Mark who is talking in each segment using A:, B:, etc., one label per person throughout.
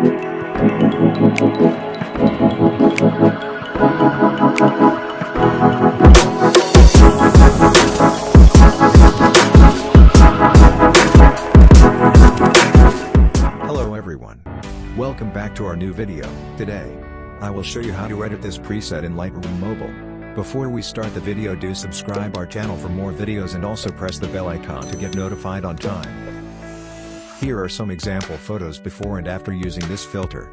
A: Hello everyone. Welcome back to our new video. Today, I will show you how to edit this preset in Lightroom Mobile. Before we start the video, do subscribe our channel for more videos and also press the bell icon to get notified on time. Here are some example photos before and after using this filter.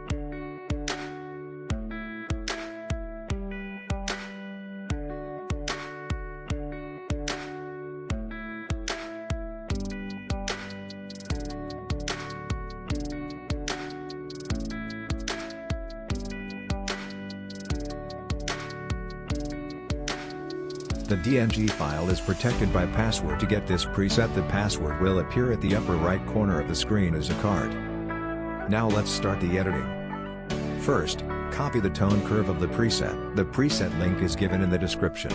A: The DNG file is protected by password. To get this preset, the password will appear at the upper right corner of the screen as a card. Now let's start the editing. First, copy the tone curve of the preset. The preset link is given in the description.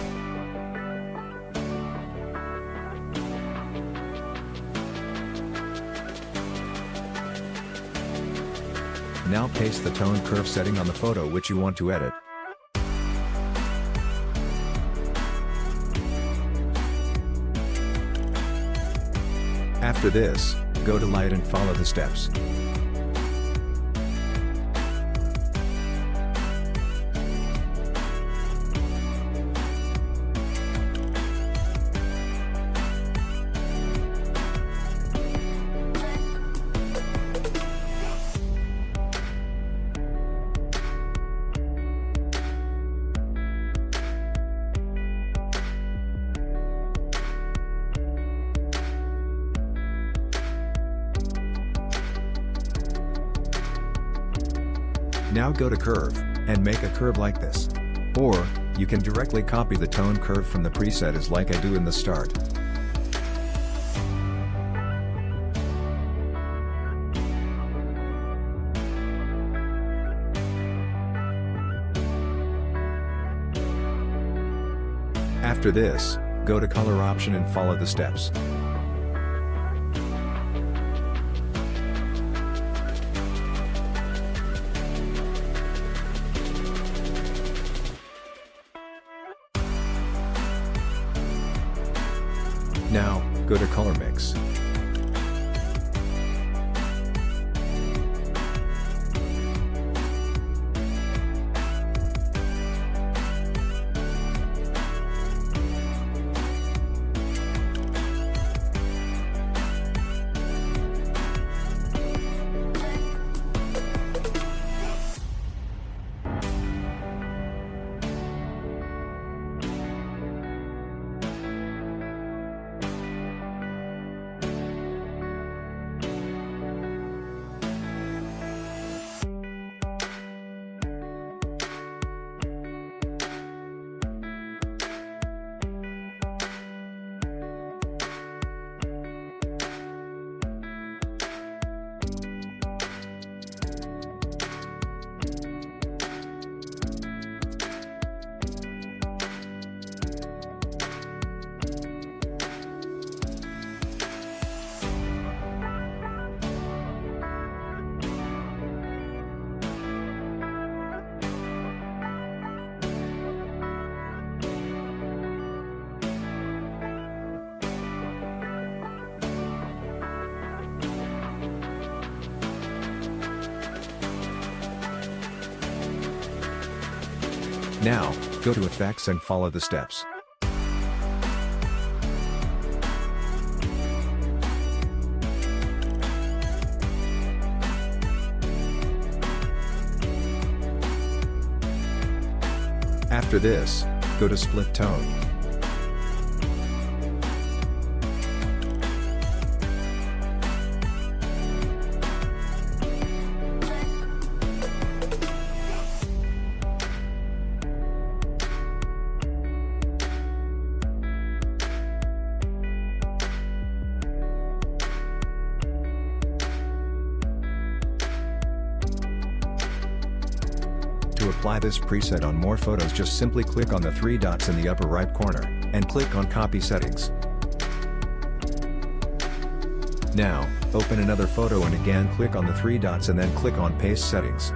A: Now paste the tone curve setting on the photo which you want to edit. After this, go to Light and follow the steps. Now go to Curve, and make a curve like this. Or, you can directly copy the tone curve from the preset as like I do in the start. After this, go to Color option and follow the steps. Now, go to Color Mix. Now, go to Effects and follow the steps. After this, go to Split Tone. To apply this preset on more photos, just simply click on the three dots in the upper right corner, and click on Copy Settings. Now, open another photo and again click on the three dots and then click on Paste Settings.